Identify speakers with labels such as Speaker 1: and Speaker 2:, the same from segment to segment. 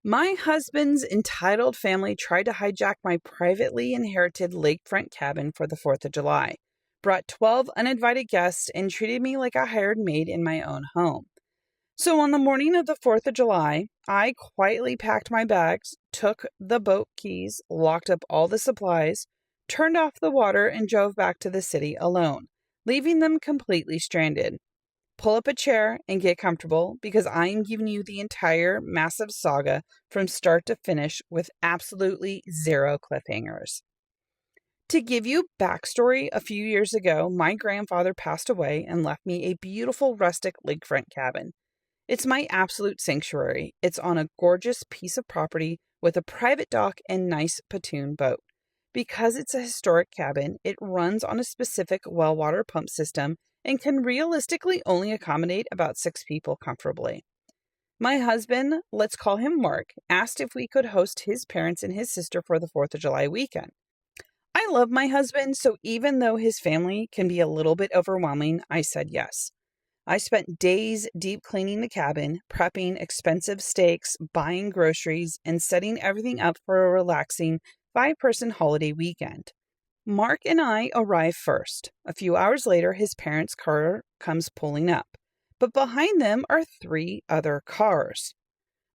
Speaker 1: My husband's entitled family tried to hijack my privately inherited lakefront cabin for the 4th of July, brought 12 uninvited guests, and treated me like a hired maid in my own home. So on the morning of the 4th of July, I quietly packed my bags, took the boat keys, locked up all the supplies, turned off the water, and drove back to the city alone, leaving them completely stranded. Pull up a chair and get comfortable because I am giving you the entire massive saga from start to finish with absolutely zero cliffhangers. To give you backstory, a few years ago, my grandfather passed away and left me a beautiful rustic lakefront cabin. It's my absolute sanctuary. It's on a gorgeous piece of property with a private dock and nice pontoon boat. Because it's a historic cabin, it runs on a specific well water pump system and can realistically only accommodate about 6 people comfortably. My husband, let's call him Mark, asked if we could host his parents and his sister for the 4th of July weekend. I love my husband, so even though his family can be a little bit overwhelming, I said yes. I spent days deep cleaning the cabin, prepping expensive steaks, buying groceries, and setting everything up for a relaxing 5-person holiday weekend. Mark and I arrive first. A few hours later, his parents' car comes pulling up, but behind them are 3 other cars.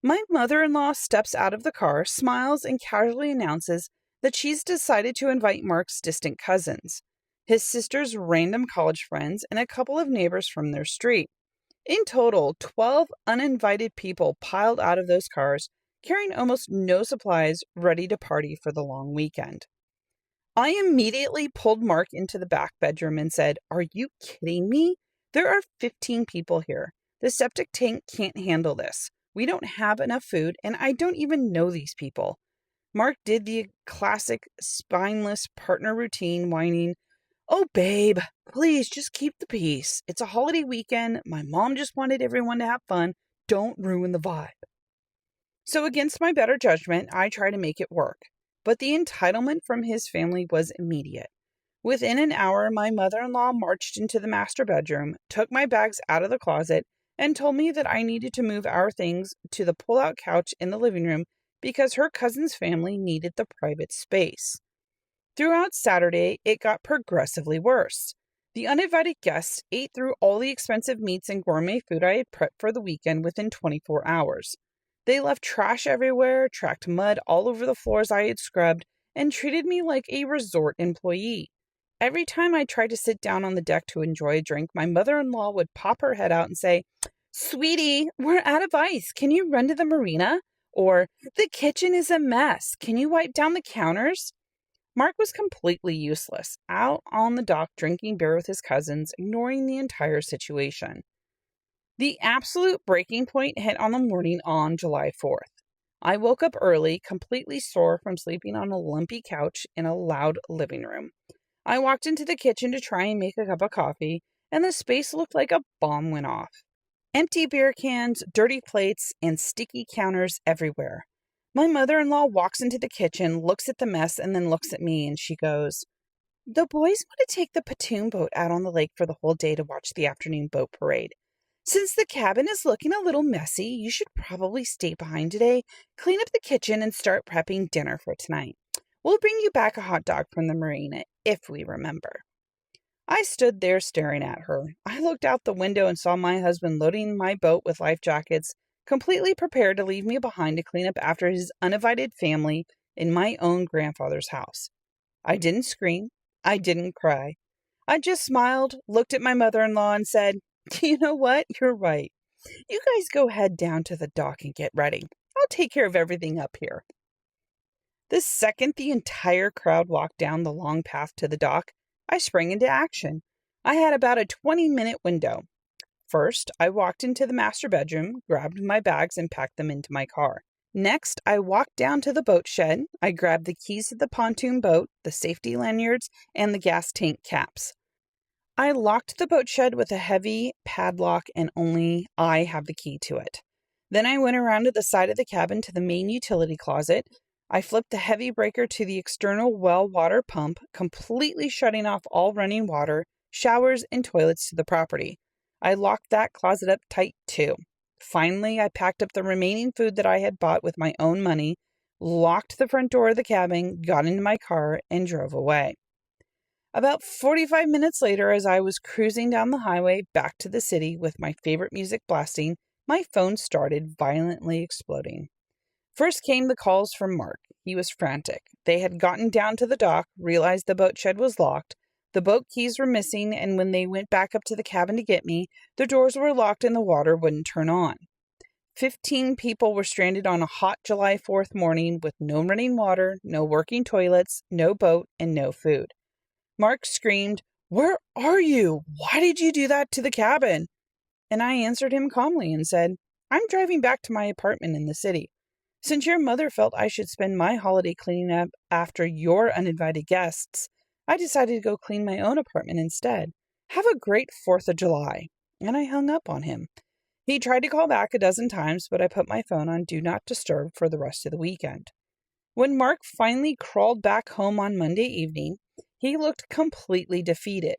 Speaker 1: My mother-in-law steps out of the car, smiles, and casually announces that she's decided to invite Mark's distant cousins, his sister's random college friends, and a couple of neighbors from their street. In total, 12 uninvited people piled out of those cars, carrying almost no supplies, ready to party for the long weekend. I immediately pulled Mark into the back bedroom and said, "Are you kidding me? There are 15 people here. The septic tank can't handle this. We don't have enough food, and I don't even know these people." Mark did the classic spineless partner routine, whining, "Oh, babe, please just keep the peace. It's a holiday weekend. My mom just wanted everyone to have fun. Don't ruin the vibe." So against my better judgment, I try to make it work. But the entitlement from his family was immediate. Within an hour, my mother-in-law marched into the master bedroom, took my bags out of the closet, and told me that I needed to move our things to the pull-out couch in the living room because her cousin's family needed the private space. Throughout Saturday, it got progressively worse. The uninvited guests ate through all the expensive meats and gourmet food I had prepped for the weekend within 24 hours. They left trash everywhere, tracked mud all over the floors I had scrubbed, and treated me like a resort employee. Every time I tried to sit down on the deck to enjoy a drink, my mother-in-law would pop her head out and say, "Sweetie, we're out of ice. Can you run to the marina?" Or, "The kitchen is a mess. Can you wipe down the counters?" Mark was completely useless, out on the dock drinking beer with his cousins, ignoring the entire situation. The absolute breaking point hit on the morning on July 4th. I woke up early, completely sore from sleeping on a lumpy couch in a loud living room. I walked into the kitchen to try and make a cup of coffee, and the space looked like a bomb went off. Empty beer cans, dirty plates, and sticky counters everywhere. My mother-in-law walks into the kitchen, looks at the mess, and then looks at me, and she goes, "The boys want to take the pontoon boat out on the lake for the whole day to watch the afternoon boat parade. Since the cabin is looking a little messy, you should probably stay behind today, clean up the kitchen, and start prepping dinner for tonight. We'll bring you back a hot dog from the marina, if we remember." I stood there staring at her. I looked out the window and saw my husband loading my boat with life jackets, completely prepared to leave me behind to clean up after his uninvited family in my own grandfather's house. I didn't scream. I didn't cry. I just smiled, looked at my mother-in-law, and said, "You know what? You're right. You guys go head down to the dock and get ready. I'll take care of everything up here." The second the entire crowd walked down the long path to the dock, I sprang into action. I had about a 20-minute window. First, I walked into the master bedroom, grabbed my bags, and packed them into my car. Next, I walked down to the boat shed. I grabbed the keys to the pontoon boat, the safety lanyards, and the gas tank caps. I locked the boat shed with a heavy padlock, and only I have the key to it. Then I went around to the side of the cabin to the main utility closet. I flipped the heavy breaker to the external well water pump, completely shutting off all running water, showers, and toilets to the property. I locked that closet up tight too. Finally, I packed up the remaining food that I had bought with my own money, locked the front door of the cabin, got into my car, and drove away. About 45 minutes later, as I was cruising down the highway back to the city with my favorite music blasting, my phone started violently exploding. First came the calls from Mark. He was frantic. They had gotten down to the dock, realized the boat shed was locked, the boat keys were missing, and when they went back up to the cabin to get me, the doors were locked and the water wouldn't turn on. 15 people were stranded on a hot July 4th morning with no running water, no working toilets, no boat, and no food. Mark screamed, "Where are you? Why did you do that to the cabin?" And I answered him calmly and said, "I'm driving back to my apartment in the city. Since your mother felt I should spend my holiday cleaning up after your uninvited guests, I decided to go clean my own apartment instead. Have a great 4th of July." And I hung up on him. He tried to call back a dozen times, but I put my phone on Do Not Disturb for the rest of the weekend. When Mark finally crawled back home on Monday evening, he looked completely defeated.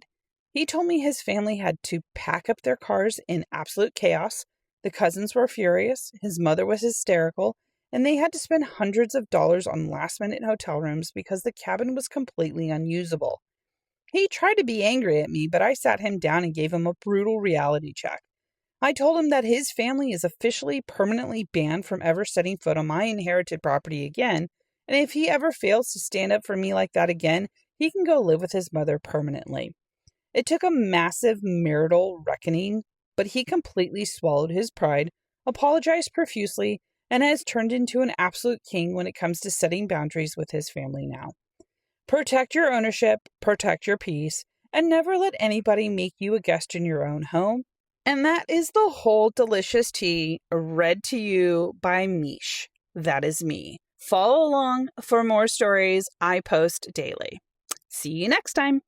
Speaker 1: He told me his family had to pack up their cars in absolute chaos. The cousins were furious, his mother was hysterical, and they had to spend hundreds of dollars on last-minute hotel rooms because the cabin was completely unusable. He tried to be angry at me, but I sat him down and gave him a brutal reality check. I told him that his family is officially permanently banned from ever setting foot on my inherited property again, and if he ever fails to stand up for me like that again, he can go live with his mother permanently. It took a massive marital reckoning, but he completely swallowed his pride, apologized profusely, and has turned into an absolute king when it comes to setting boundaries with his family now. Protect your ownership, protect your peace, and never let anybody make you a guest in your own home. And that is the whole delicious tea read to you by Mish. That is me. Follow along for more stories I post daily. See you next time.